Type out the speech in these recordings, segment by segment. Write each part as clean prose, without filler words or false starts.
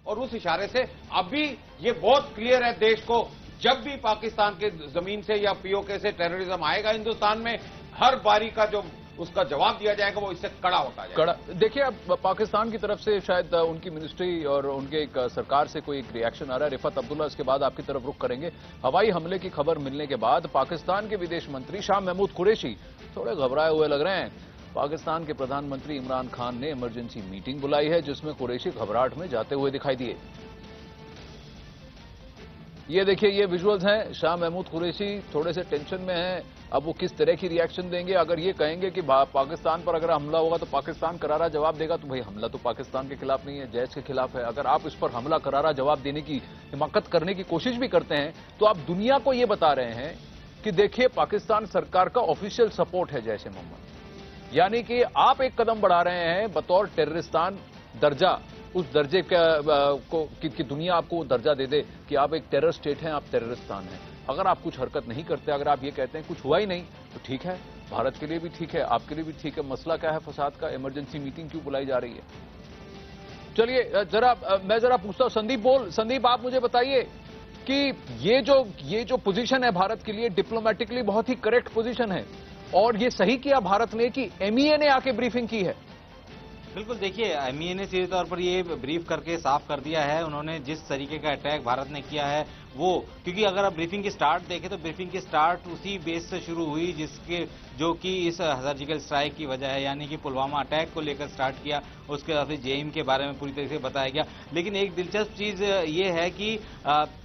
और उस इशारे से अभी ये बहुत क्लियर है देश को, जब भी पाकिस्तान के जमीन से या पीओके से टेररिज्म आएगा हिंदुस्तान में, हर बारी का जो उसका जवाब दिया जाएगा वो इससे कड़ा होता जाएगा। देखिए, अब पाकिस्तान की तरफ से शायद उनकी मिनिस्ट्री और उनके एक सरकार से कोई एक रिएक्शन आ रहा है। रिफत अब्दुल्ला, इसके बाद आपकी तरफ रुख करेंगे। हवाई हमले की खबर मिलने के बाद पाकिस्तान के विदेश मंत्री शाह महमूद कुरैशी थोड़े घबराए हुए लग रहे हैं। पाकिस्तान के प्रधानमंत्री इमरान खान ने इमरजेंसी मीटिंग बुलाई है, जिसमें कुरैशी घबराहट में जाते हुए दिखाई दिए। ये देखिए, ये विजुअल्स हैं। शाह महमूद कुरैशी थोड़े से टेंशन में हैं। अब वो किस तरह की रिएक्शन देंगे? अगर ये कहेंगे कि पाकिस्तान पर अगर हमला होगा तो पाकिस्तान करारा जवाब देगा, तो भाई हमला तो पाकिस्तान के खिलाफ नहीं है, जैश के खिलाफ है। अगर आप इस पर हमला करारा जवाब देने की हिमाकत करने की कोशिश भी करते हैं तो आप दुनिया को ये बता रहे हैं कि देखिए, पाकिस्तान सरकार का ऑफिशियल सपोर्ट है जैश ए मोहम्मद। यानी कि आप एक कदम बढ़ा रहे हैं बतौर टेररिस्तान दर्जा, उस दर्जे की दुनिया आपको दर्जा दे दे कि आप एक टेरर स्टेट हैं, आप टेररिस्तान हैं। अगर आप कुछ हरकत नहीं करते, अगर आप ये कहते हैं कुछ हुआ ही नहीं, तो ठीक है, भारत के लिए भी ठीक है, आपके लिए भी ठीक है। मसला क्या है फसाद का? इमरजेंसी मीटिंग क्यों बुलाई जा रही है? चलिए मैं जरा पूछता हूं, संदीप आप मुझे बताइए कि ये जो पोजीशन है भारत के लिए डिप्लोमेटिकली बहुत ही करेक्ट पोजीशन है, और ये सही किया भारत ने कि एमईए ने आके ब्रीफिंग की है। बिल्कुल, देखिए, एमईए ने सीधे तौर पर ये ब्रीफ करके साफ कर दिया है उन्होंने जिस तरीके का अटैक भारत ने किया है वो, क्योंकि अगर आप ब्रीफिंग की स्टार्ट देखें तो ब्रीफिंग की स्टार्ट उसी बेस से शुरू हुई जो कि इस सर्जिकल स्ट्राइक की वजह है, यानी कि पुलवामा अटैक को लेकर स्टार्ट किया। उसके बाद फिर जेएम के बारे में पूरी तरीके से बताया गया। लेकिन एक दिलचस्प चीज ये है कि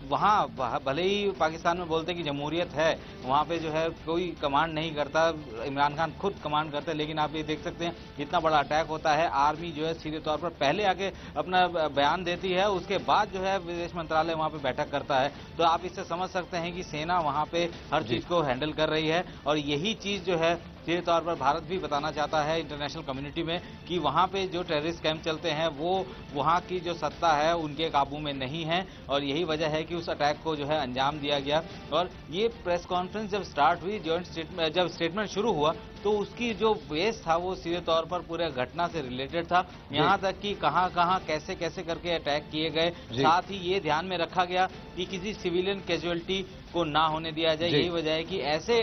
वहां भले ही पाकिस्तान में बोलते हैं कि जमहूरियत है, वहां पे जो है कोई कमांड नहीं करता, इमरान खान खुद कमांड करते हैं। लेकिन आप ये देख सकते हैं इतना बड़ा अटैक होता है, आर्मी जो है सीधे तौर पर पहले आके अपना बयान देती है, उसके बाद जो है विदेश मंत्रालय वहां पे बैठक करता है। तो आप इससे समझ सकते हैं कि सेना वहां पे हर चीज को हैंडल कर रही है, और यही चीज जो है सीधे तौर पर भारत भी बताना चाहता है इंटरनेशनल कम्युनिटी में कि वहां पे जो टेररिस्ट कैंप चलते हैं वो वहां की जो सत्ता है उनके काबू में नहीं है, और यही वजह है कि उस अटैक को जो है अंजाम दिया गया। और ये प्रेस कॉन्फ्रेंस जब स्टार्ट हुई, जब स्टेटमेंट शुरू हुआ, तो उसकी जो बेस था वो सीधे तौर पर पूरे घटना से रिलेटेड था, यहां तक कि कहां कैसे कैसे करके अटैक किए गए। साथ ही ये ध्यान में रखा गया कि किसी सिविलियन कैजुअलिटी को ना होने दिया जाए। यही वजह है कि ऐसे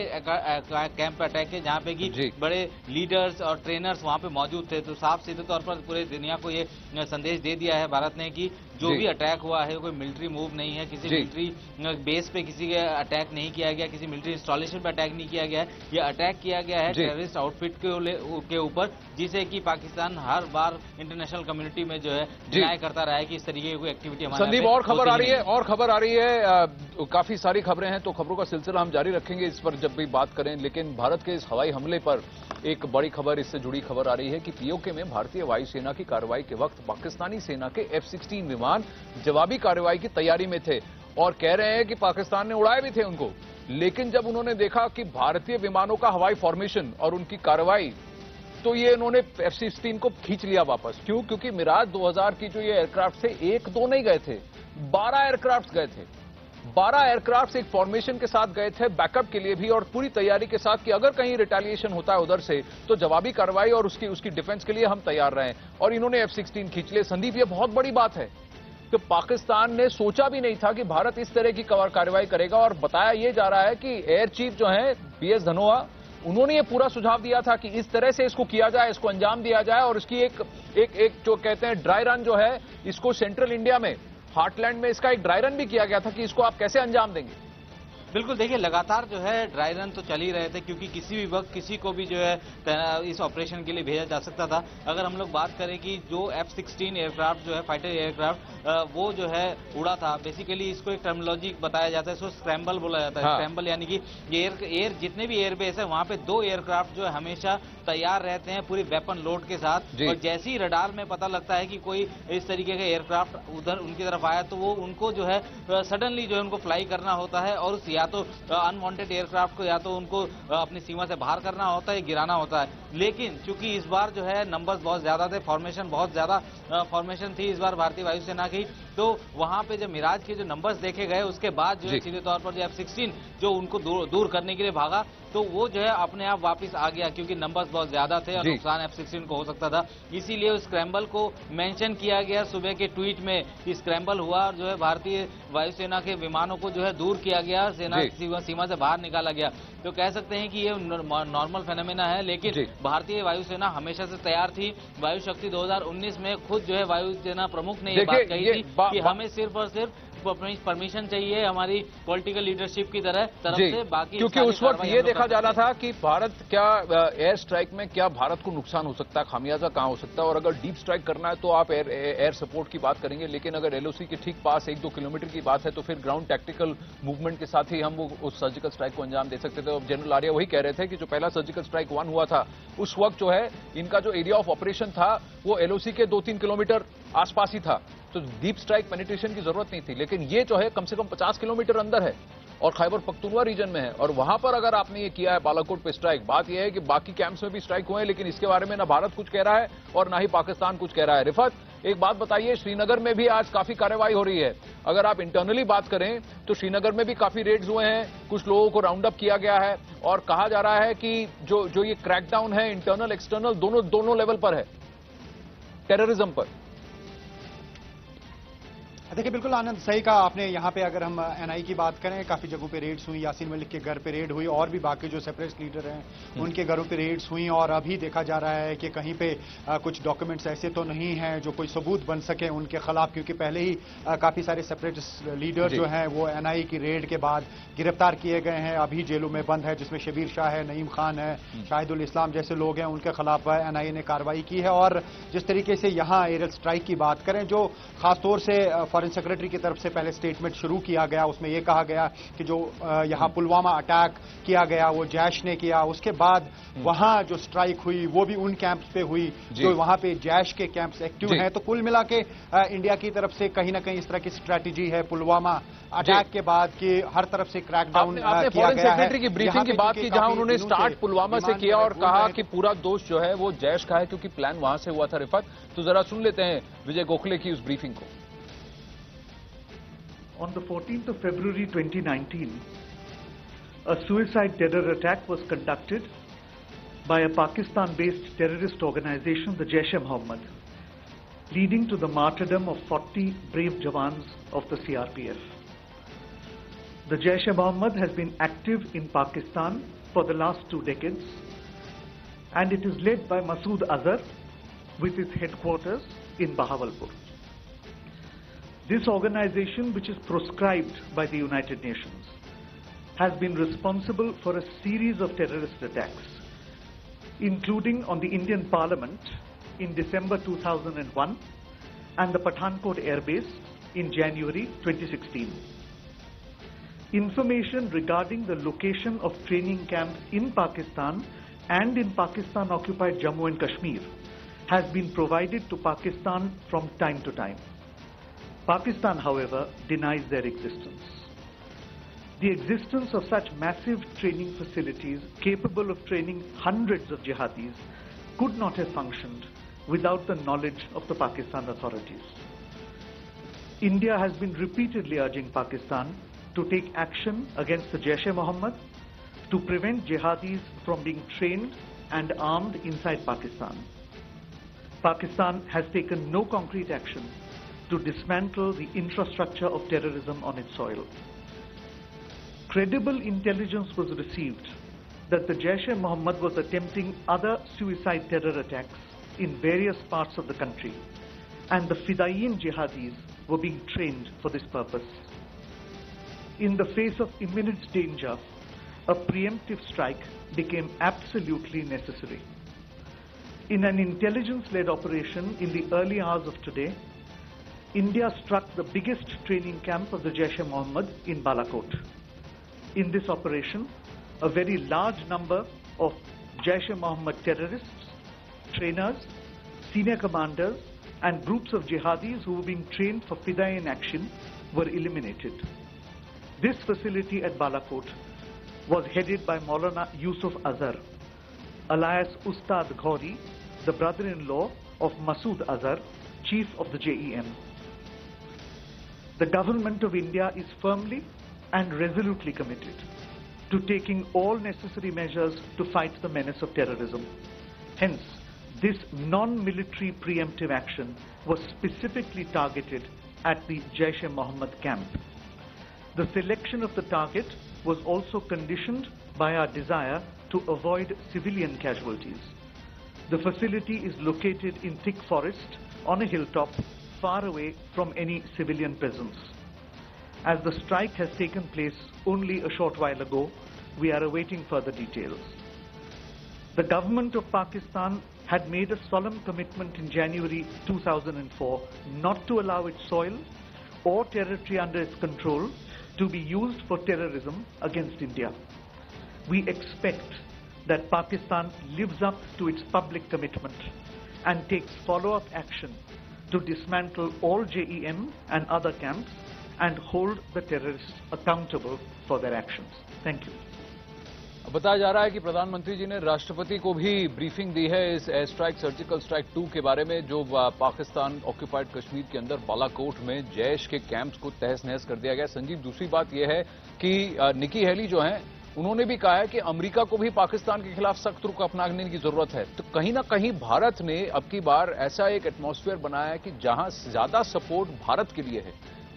कैंप अटैक है जहां पे कि बड़े लीडर्स और ट्रेनर्स वहां पे मौजूद थे। तो साफ सीधे तौर पर पूरे दुनिया को ये संदेश दे दिया है भारत ने कि जो भी अटैक हुआ है कोई मिलिट्री मूव नहीं है, किसी मिलिट्री बेस पे किसी के अटैक नहीं किया गया, किसी मिलिट्री इंस्टॉलेशन पे अटैक नहीं किया गया है। ये अटैक किया गया है टेररिस्ट आउटफिट के ऊपर, जिसे कि पाकिस्तान हर बार इंटरनेशनल कम्युनिटी में जो है डिनाई करता रहा है कि इस तरीके की कोई एक्टिविटी हमारे। संदीप, और खबर आ रही है, काफी सारी खबरें हैं, तो खबरों का सिलसिला हम जारी रखेंगे इस पर जब भी बात करें। लेकिन भारत के इस हवाई हमले पर एक बड़ी खबर, इससे जुड़ी खबर आ रही है कि पीओके में भारतीय वायुसेना की कार्रवाई के वक्त पाकिस्तानी सेना के F-16 विमान जवाबी कार्रवाई की तैयारी में थे, और कह रहे हैं कि पाकिस्तान ने उड़ाए भी थे उनको। लेकिन जब उन्होंने देखा कि भारतीय विमानों का हवाई फॉर्मेशन और उनकी कार्रवाई, तो ये इन्होंने F-16 को खींच लिया वापस। क्यों? क्योंकि मिराज 2000 की जो ये एयरक्राफ्ट थे, 1-2 नहीं गए थे, 12 एयरक्राफ्ट गए थे। 12 एयरक्राफ्ट एक फॉर्मेशन के साथ गए थे, बैकअप के लिए भी, और पूरी तैयारी के साथ कि अगर कहीं रिटेलिएशन होता है उधर से तो जवाबी कार्रवाई और उसकी डिफेंस के लिए हम तैयार रहे। और इन्होंने F-16 खींच लिए। संदीप, ये बहुत बड़ी बात है कि पाकिस्तान ने सोचा भी नहीं था कि भारत इस तरह की कार्रवाई करेगा। और बताया यह जा रहा है कि एयर चीफ जो है BS धनोआ, उन्होंने ये पूरा सुझाव दिया था कि इस तरह से इसको किया जाए, इसको अंजाम दिया जाए, और इसकी एक जो कहते हैं ड्राई रन जो है, इसको सेंट्रल इंडिया में हार्टलैंड में इसका एक ड्राई रन भी किया गया था कि इसको आप कैसे अंजाम देंगे। बिल्कुल, देखिए, लगातार जो है ड्राई रन तो चल ही रहे थे, क्योंकि किसी भी वक्त किसी को भी जो है इस ऑपरेशन के लिए भेजा जा सकता था। अगर हम लोग बात करें कि जो F-16 एयरक्राफ्ट जो है, फाइटर एयरक्राफ्ट, वो जो है उड़ा था, बेसिकली इसको एक टर्मिनोलॉजी बताया जाता है, इसको स्क्रैम्बल बोला जाता है। स्क्रैम्बल यानी कि एयर जितने भी एयरबेस है वहां पे 2 एयरक्राफ्ट जो है हमेशा तैयार रहते हैं पूरी वेपन लोड के साथ, और जैसे ही रडार में पता लगता है कि कोई इस तरीके का एयरक्राफ्ट उधर उनकी तरफ आया, तो वो उनको जो है सडनली जो है उनको फ्लाई करना होता है, और या तो अनवांटेड एयरक्राफ्ट को या तो उनको अपनी सीमा से बाहर करना होता है, गिराना होता है। लेकिन चूंकि इस बार जो है नंबर्स बहुत ज्यादा थे, फॉर्मेशन बहुत ज्यादा फॉर्मेशन थी इस बार भारतीय वायुसेना की, तो वहां पे जब मिराज के जो नंबर्स देखे गए उसके बाद जो है सीधे तौर पर जो F-16 जो उनको दूर करने के लिए भागा, तो वो जो है अपने आप वापस आ गया, क्योंकि नंबर्स बहुत ज्यादा थे और नुकसान F-16 को हो सकता था। इसीलिए उस स्क्रैम्बल को मेंशन किया गया सुबह के ट्वीट में कि स्क्रैम्बल हुआ और जो है भारतीय वायुसेना के विमानों को जो है दूर किया गया, सेना सीमा से बाहर निकाला गया। तो कह सकते हैं कि ये नॉर्मल फेनोमेना है, लेकिन भारतीय वायुसेना हमेशा से तैयार थी। वायु शक्ति 2019 में खुद जो है वायुसेना प्रमुख ने ये बात कही थी कि हमें सिर्फ और सिर्फ परमिशन चाहिए हमारी पॉलिटिकल लीडरशिप की तरफ से, बाकी क्योंकि उस वक्त ये देखा जा रहा था कि भारत क्या एयर स्ट्राइक में क्या भारत को नुकसान हो सकता है, खामियाजा कहां हो सकता है, और अगर डीप स्ट्राइक करना है तो आप एयर सपोर्ट की बात करेंगे, लेकिन अगर एलओसी के ठीक पास 1-2 किलोमीटर की बात है तो फिर ग्राउंड टैक्टिकल मूवमेंट के साथ ही हम वो उस सर्जिकल स्ट्राइक को अंजाम दे सकते थे। और जनरल आर्या वही कह रहे थे कि जो पहला सर्जिकल स्ट्राइक 1 हुआ था उस वक्त जो है इनका जो एरिया ऑफ ऑपरेशन था वो एलओसी के 2-3 किलोमीटर आसपास ही था, तो डीप स्ट्राइक पेनिट्रेशन की जरूरत नहीं थी। लेकिन ये जो है कम से कम 50 किलोमीटर अंदर है और खैबर पख्तूनवा रीजन में है, और वहां पर अगर आपने ये किया है बालाकोट पे स्ट्राइक, बात यह है कि बाकी कैंप्स में भी स्ट्राइक हुए हैं, लेकिन इसके बारे में ना भारत कुछ कह रहा है और ना ही पाकिस्तान कुछ कह रहा है। रिफत, एक बात बताइए, श्रीनगर में भी आज काफी कार्रवाई हो रही है। अगर आप इंटरनली बात करें तो श्रीनगर में भी काफी रेड्स हुए हैं, कुछ लोगों को राउंड अप किया गया है और कहा जा रहा है कि जो ये क्रैकडाउन है इंटरनल एक्सटर्नल दोनों लेवल पर है टेररिज्म पर। देखिए, बिल्कुल आनंद, सही कहा आपने। यहाँ पे अगर हम एनआई की बात करें, काफी जगहों पे रेड्स हुई, यासीन मलिक के घर पे रेड हुई और भी बाकी जो सेपरेटिस्ट लीडर हैं उनके घरों पे रेड्स हुई, और अभी देखा जा रहा है कि कहीं पे कुछ डॉक्यूमेंट्स ऐसे तो नहीं हैं जो कोई सबूत बन सके उनके खिलाफ, क्योंकि पहले ही काफी सारे सेपरेटिस्ट लीडर जो हैं वो एनआई की रेड के बाद गिरफ्तार किए गए हैं, अभी जेलों में बंद है, जिसमें शबीर शाह है, नईम खान है, शाहिदुल इस्लाम जैसे लोग हैं, उनके खिलाफ एनआईए ने कार्रवाई की है। और जिस तरीके से यहाँ एयर स्ट्राइक की बात करें, जो खासतौर से फॉरेन सेक्रेटरी की तरफ से पहले स्टेटमेंट शुरू किया गया, उसमें यह कहा गया कि जो यहां पुलवामा अटैक किया गया वो जैश ने किया, उसके बाद वहां जो स्ट्राइक हुई वो भी उन कैंप्स पे हुई जो वहां पे जैश के कैंप्स एक्टिव हैं। तो कुल मिला के इंडिया की तरफ से कहीं ना कहीं इस तरह की स्ट्रैटेजी है पुलवामा अटैक के बाद कि हर तरफ से क्रैकडाउन किया गया है। फॉरेन सेक्रेटरी की ब्रीफिंग की बात की जहां उन्होंने स्टार्ट पुलवामा से किया और कहा कि पूरा दोष जो है वो जैश का है क्योंकि प्लान वहां से हुआ था। रिफत, तो जरा सुन लेते हैं विजय गोखले की उस ब्रीफिंग को। On the 14th of February 2019, a suicide terror attack was conducted by a Pakistan-based terrorist organization, the Jaish-e-Mohammed, leading to the martyrdom of 40 brave jawans of the CRPF. The Jaish-e-Mohammed has been active in Pakistan for the last 2 decades, and it is led by Masood Azhar with its headquarters in Bahawalpur. This organization, which is proscribed by the United Nations, has been responsible for a series of terrorist attacks, including on the Indian Parliament in December 2001 and the Pathankot Air Base in January 2016. Information regarding the location of training camps in Pakistan and in Pakistan-occupied Jammu and Kashmir has been provided to Pakistan from time to time. Pakistan, however, denies their existence. The existence of such massive training facilities capable of training hundreds of jihadis could not have functioned without the knowledge of the Pakistan authorities. India has been repeatedly urging Pakistan to take action against the Jaish-e-Mohammed to prevent jihadis from being trained and armed inside Pakistan. Pakistan has taken no concrete action to dismantle the infrastructure of terrorism on its soil. Credible intelligence was received that the Jaish-e-Mohammed was attempting other suicide terror attacks in various parts of the country, and the Fidaiyin jihadis were being trained for this purpose. In the face of imminent danger, a preemptive strike became absolutely necessary. In an intelligence-led operation in the early hours of today, India struck the biggest training camp of the Jaish-e-Mohammed in Balakot. In this operation, a very large number of Jaish-e-Mohammed terrorists, trainers, senior commanders and groups of jihadis who were being trained for Fidaiyin action were eliminated. This facility at Balakot was headed by Maulana Yusuf Azhar, alias Ustad Ghori, the brother-in-law of Masood Azhar, chief of the JEM. The government of India is firmly and resolutely committed to taking all necessary measures to fight the menace of terrorism. Hence, this non-military preemptive action was specifically targeted at the Jaish-e-Mohammed camp. The selection of the target was also conditioned by our desire to avoid civilian casualties. The facility is located in thick forest on a hilltop far away from any civilian presence. As the strike has taken place only a short while ago, we are awaiting further details. The government of Pakistan had made a solemn commitment in January 2004 not to allow its soil or territory under its control to be used for terrorism against India. We expect that Pakistan lives up to its public commitment and takes follow-up action to dismantle all JEM and other camps and hold the terrorists accountable for their actions. Thank you. बताया जा रहा है कि प्रधानमंत्री जी ने राष्ट्रपति को भी ब्रीफिंग दी है इस एयर स्ट्राइक सर्जिकल स्ट्राइक 2 के बारे में, जो पाकिस्तान ऑक्यूपाइड कश्मीर के अंदर बालाकोट में जैश के कैंप्स को तहस नहस कर दिया गया। संजीव, दूसरी बात यह है कि निकी हेली जो हैं उन्होंने भी कहा है कि अमेरिका को भी पाकिस्तान के खिलाफ सख्त रुख अपनाने की जरूरत है। तो कहीं ना कहीं भारत ने अब की बार ऐसा एक एटमॉस्फेयर बनाया है कि जहां ज्यादा सपोर्ट भारत के लिए है,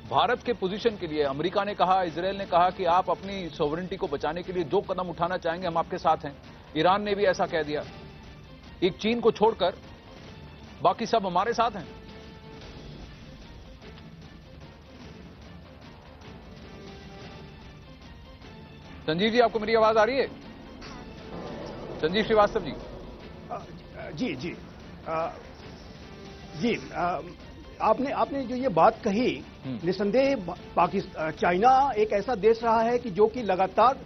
भारत के पोजीशन के लिए। अमेरिका ने कहा, इजरायल ने कहा कि आप अपनी सॉवरेनिटी को बचाने के लिए जो कदम उठाना चाहेंगे हम आपके साथ हैं। ईरान ने भी ऐसा कह दिया। एक चीन को छोड़कर बाकी सब हमारे साथ हैं। संजीव जी, आपको मेरी आवाज आ रही है? संजीव श्रीवास्तव जी। जी जी जी आपने जो ये बात कही, निसंदेह चाइना एक ऐसा देश रहा है कि जो कि लगातार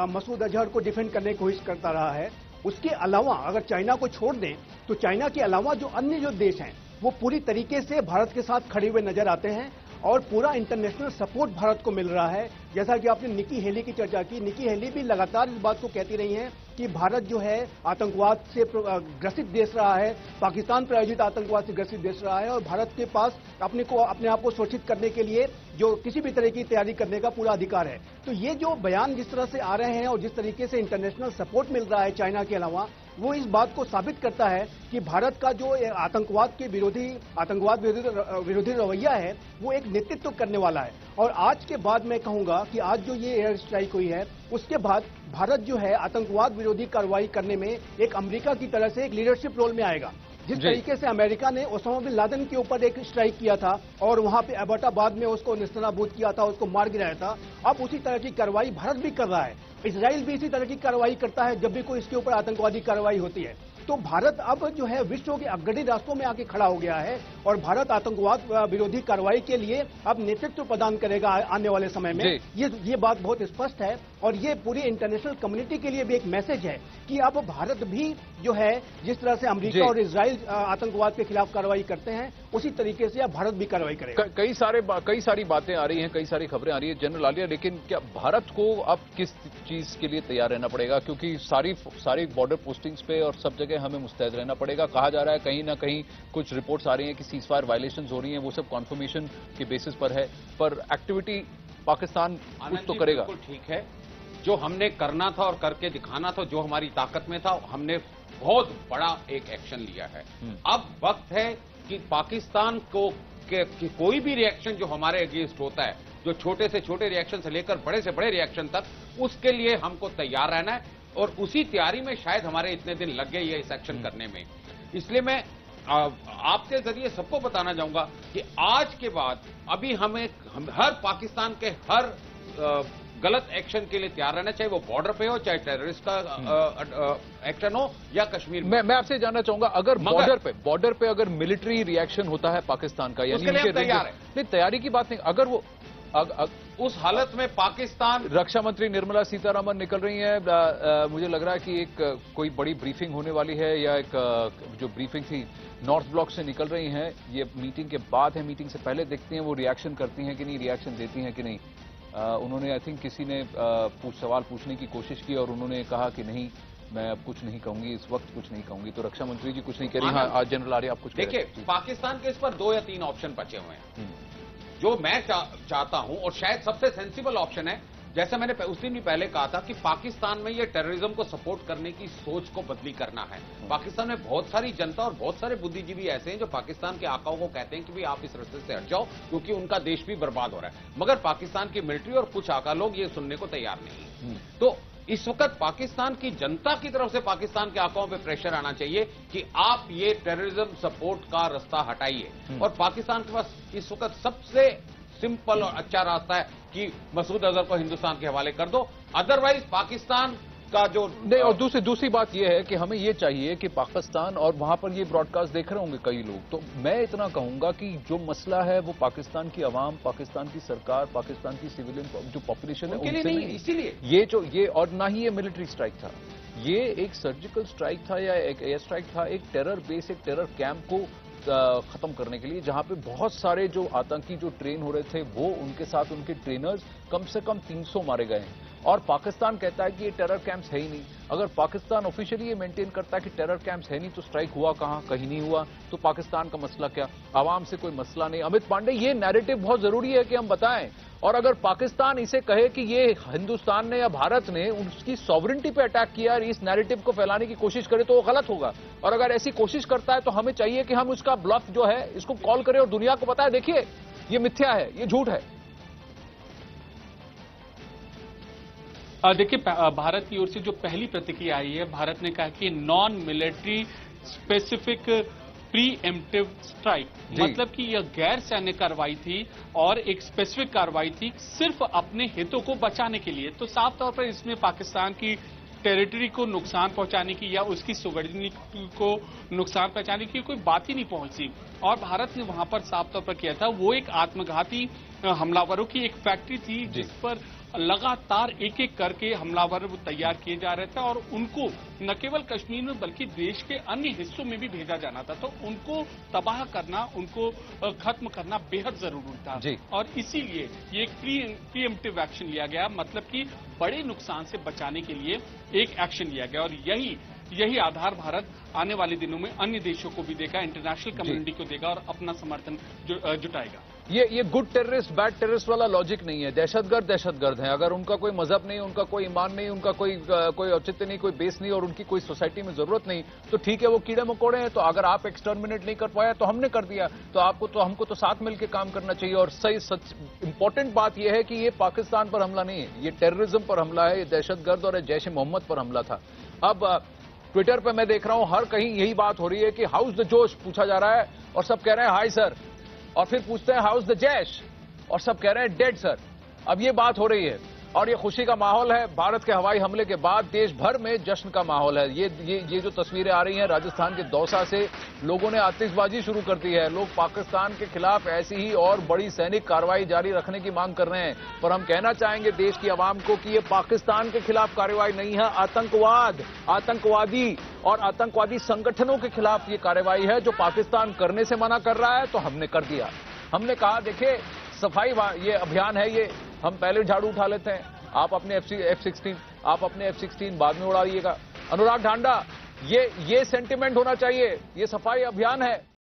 मसूद अजहर को डिफेंड करने की कोशिश करता रहा है। उसके अलावा अगर चाइना को छोड़ दें तो चाइना के अलावा जो अन्य जो देश हैं वो पूरी तरीके से भारत के साथ खड़े हुए नजर आते हैं और पूरा इंटरनेशनल सपोर्ट भारत को मिल रहा है। जैसा कि आपने निकी हेली की चर्चा की, निकी हेली भी लगातार इस बात को कहती रही हैं कि भारत जो है आतंकवाद से ग्रसित देश रहा है, पाकिस्तान प्रायोजित आतंकवाद से ग्रसित देश रहा है और भारत के पास अपने आप को सुरक्षित करने के लिए जो किसी भी तरह की तैयारी करने का पूरा अधिकार है। तो ये जो बयान जिस तरह से आ रहे हैं और जिस तरीके से इंटरनेशनल सपोर्ट मिल रहा है चाइना के अलावा, वो इस बात को साबित करता है कि भारत का जो आतंकवाद विरोधी रवैया है वो एक नेतृत्व करने वाला है। और आज के बाद मैं कहूंगा कि आज जो ये एयर स्ट्राइक हुई है उसके बाद भारत जो है आतंकवाद विरोधी कार्रवाई करने में एक अमेरिका की तरह से एक लीडरशिप रोल में आएगा। जिस तरीके से अमेरिका ने ओसामा बिन लादेन के ऊपर एक स्ट्राइक किया था और वहां पे एबटाबाद में उसको निस्तानाबूद किया था, उसको मार गिराया था, अब उसी तरह की कार्रवाई भारत भी कर रहा है। इजराइल भी इसी तरह की कार्रवाई करता है जब भी कोई इसके ऊपर आतंकवादी कार्रवाई होती है। तो भारत अब जो है विश्व के अग्रणी राष्ट्रों में आके खड़ा हो गया है और भारत आतंकवाद विरोधी कार्रवाई के लिए अब नेतृत्व प्रदान करेगा आने वाले समय में। ये बात बहुत स्पष्ट है और ये पूरी इंटरनेशनल कम्युनिटी के लिए भी एक मैसेज है कि अब भारत भी जो है जिस तरह से अमेरिका और इजराइल आतंकवाद के खिलाफ कार्रवाई करते हैं उसी तरीके से अब भारत भी कार्रवाई करेगा। कई सारी बातें आ रही हैं, कई सारी खबरें आ रही है जनरल आलिया, लेकिन क्या भारत को अब किस चीज के लिए तैयार रहना पड़ेगा? क्योंकि सारी बॉर्डर पोस्टिंग्स पे और सब जगह हमें मुस्तैद रहना पड़ेगा। कहा जा रहा है कहीं ना कहीं कुछ रिपोर्ट्स आ रही हैं कि सीजफायर वायलेशंस हो रही हैं, वो सब कॉन्फर्मेशन के बेसिस पर है, पर एक्टिविटी पाकिस्तान कुछ तो करेगा। बिल्कुल ठीक है, जो हमने करना था और करके दिखाना था, जो हमारी ताकत में था, हमने बहुत बड़ा एक एक्शन लिया है। अब वक्त है कि पाकिस्तान को कि कोई भी रिएक्शन जो हमारे अगेंस्ट होता है, जो छोटे से छोटे रिएक्शन से लेकर बड़े से बड़े रिएक्शन तक, उसके लिए हमको तैयार रहना है और उसी तैयारी में शायद हमारे इतने दिन लग गए ये इस एक्शन करने में। इसलिए मैं आपके जरिए सबको बताना चाहूंगा कि आज के बाद अभी हम हर पाकिस्तान के हर गलत एक्शन के लिए तैयार रहना, चाहे वो बॉर्डर पे हो, चाहे टेररिस्ट का एक्शन हो या कश्मीर में। मैं आपसे जानना चाहूंगा, अगर बॉर्डर पे अगर मिलिट्री रिएक्शन होता है पाकिस्तान का, यानी तैयार है, नहीं तैयारी की बात नहीं, अगर वो उस हालत में पाकिस्तान, रक्षा मंत्री निर्मला सीतारमण निकल रही हैं, मुझे लग रहा है कि एक कोई बड़ी ब्रीफिंग होने वाली है या एक जो ब्रीफिंग थी नॉर्थ ब्लॉक से निकल रही हैं, ये मीटिंग के बाद है, मीटिंग से पहले देखते हैं वो रिएक्शन करती हैं कि नहीं, रिएक्शन देती हैं कि नहीं। उन्होंने आई थिंक किसी ने सवाल पूछने की कोशिश की और उन्होंने कहा कि नहीं, मैं अब कुछ नहीं कहूंगी, इस वक्त कुछ नहीं कहूंगी। तो रक्षा मंत्री जी कुछ नहीं कह रही। हाँ, जनरल आर्य आप कुछ देखिए, पाकिस्तान के इस पर 2 या 3 ऑप्शन बचे हुए हैं। जो मैं चाहता हूं और शायद सबसे सेंसिबल ऑप्शन है जैसे मैंने उस दिन भी पहले कहा था कि पाकिस्तान में ये टेररिज्म को सपोर्ट करने की सोच को बदली करना है। पाकिस्तान में बहुत सारी जनता और बहुत सारे बुद्धिजीवी ऐसे हैं जो पाकिस्तान के आकाओं को कहते हैं कि भाई आप इस रास्ते से हट जाओ क्योंकि उनका देश भी बर्बाद हो रहा है, मगर पाकिस्तान की मिलिट्री और कुछ आका लोग ये सुनने को तैयार नहीं। तो इस वक्त पाकिस्तान की जनता की तरफ से पाकिस्तान के आकाओं पे प्रेशर आना चाहिए कि आप ये टेररिज्म सपोर्ट का रास्ता हटाइए। और पाकिस्तान के पास इस वक्त सबसे सिंपल और अच्छा रास्ता है कि मसूद अजहर को हिंदुस्तान के हवाले कर दो, अदरवाइज पाकिस्तान का जो नहीं। और दूसरी बात यह है कि हमें यह चाहिए कि पाकिस्तान, और वहां पर ये ब्रॉडकास्ट देख रहे होंगे कई लोग, तो मैं इतना कहूंगा कि जो मसला है वो पाकिस्तान की आवाम, पाकिस्तान की सरकार, पाकिस्तान की सिविलियन जो पॉपुलेशन है उनसे नहीं, इसीलिए ये और ना ही ये मिलिट्री स्ट्राइक था, ये एक सर्जिकल स्ट्राइक था या एक एयर स्ट्राइक था, एक टेरर बेस, एक टेरर कैंप को खत्म करने के लिए, जहां पे बहुत सारे जो आतंकी जो ट्रेन हो रहे थे वो उनके साथ उनके ट्रेनर्स कम से कम 300 मारे गए हैं। और पाकिस्तान कहता है कि ये टेरर कैंप्स है ही नहीं। अगर पाकिस्तान ऑफिशियली ये मेंटेन करता है कि टेरर कैंप्स है नहीं तो स्ट्राइक हुआ कहां? कहीं नहीं हुआ। तो पाकिस्तान का मसला क्या? आवाम से कोई मसला नहीं। अमित पांडे, ये नैरेटिव बहुत जरूरी है कि हम बताएं, और अगर पाकिस्तान इसे कहे कि ये हिंदुस्तान ने या भारत ने उसकी सॉवरेनिटी पे अटैक किया और इस नैरेटिव को फैलाने की कोशिश करे तो वो गलत होगा। और अगर ऐसी कोशिश करता है तो हमें चाहिए कि हम उसका ब्लफ जो है इसको कॉल करें और दुनिया को बताएं, देखिए ये मिथ्या है, ये झूठ है। देखिए, भारत की ओर से जो पहली प्रतिक्रिया आई है, भारत ने कहा कि non military specific pre emptive strike, मतलब कि यह गैर सैन्य कार्रवाई थी और एक स्पेसिफिक कार्रवाई थी सिर्फ अपने हितों को बचाने के लिए। तो साफ तौर पर इसमें पाकिस्तान की टेरिटरी को नुकसान पहुंचाने की या उसकी सोवरेनिटी को नुकसान पहुंचाने की कोई बात ही नहीं पहुंची। और भारत ने वहां पर साफ तौर पर किया था, वो एक आत्मघाती हमलावरों की एक फैक्ट्री थी जिस पर लगातार एक एक करके हमलावर तैयार किए जा रहे थे और उनको न केवल कश्मीर में बल्कि देश के अन्य हिस्सों में भी भेजा जाना था। तो उनको तबाह करना, उनको खत्म करना बेहद जरूरी था और इसीलिए ये एक प्रीएम्प्टिव एक्शन लिया गया, मतलब कि बड़े नुकसान से बचाने के लिए एक एक्शन लिया गया। और यही आधार भारत आने वाले दिनों में अन्य देशों को भी देगा, इंटरनेशनल कम्युनिटी को देगा और अपना समर्थन जुटाएगा। ये गुड टेररिस्ट बैड टेररिस्ट वाला लॉजिक नहीं है। दहशतगर्द है। अगर उनका कोई मजहब नहीं, उनका कोई ईमान नहीं, उनका कोई औचित्य नहीं, कोई बेस नहीं और उनकी कोई सोसाइटी में जरूरत नहीं, तो ठीक है वो कीड़े मकोड़े हैं। तो अगर आप एक्सटर्मिनेट नहीं कर पाया तो हमने कर दिया, तो हमको तो साथ मिलकर काम करना चाहिए। और सच इंपॉर्टेंट बात यह है कि ये पाकिस्तान पर हमला नहीं है, ये टेररिज्म पर हमला है, ये दहशतगर्द और जैश ए मोहम्मद पर हमला था। अब ट्विटर पर मैं देख रहा हूं हर कहीं यही बात हो रही है कि हाउस द जोश पूछा जा रहा है और सब कह रहे हैं हाय सर, और फिर पूछते हैं हाउस द जैश और सब कह रहे हैं डेड सर। अब ये बात हो रही है और ये खुशी का माहौल है। भारत के हवाई हमले के बाद देश भर में जश्न का माहौल है। ये जो तस्वीरें आ रही हैं राजस्थान के दौसा से, लोगों ने आतिशबाजी शुरू कर दी है। लोग पाकिस्तान के खिलाफ ऐसी ही और बड़ी सैनिक कार्रवाई जारी रखने की मांग कर रहे हैं। पर हम कहना चाहेंगे देश की आवाम को कि ये पाकिस्तान के खिलाफ कार्रवाई नहीं है, आतंकवादी और आतंकवादी संगठनों के खिलाफ ये कार्रवाई है जो पाकिस्तान करने से मना कर रहा है। तो हमने कर दिया। हमने कहा देखिए सफाई ये अभियान है, ये हम पहले झाड़ू उठा लेते हैं, आप अपने F-16 बाद में उड़ाइएगा। अनुराग ढांडा, ये सेंटिमेंट होना चाहिए, ये सफाई अभियान है।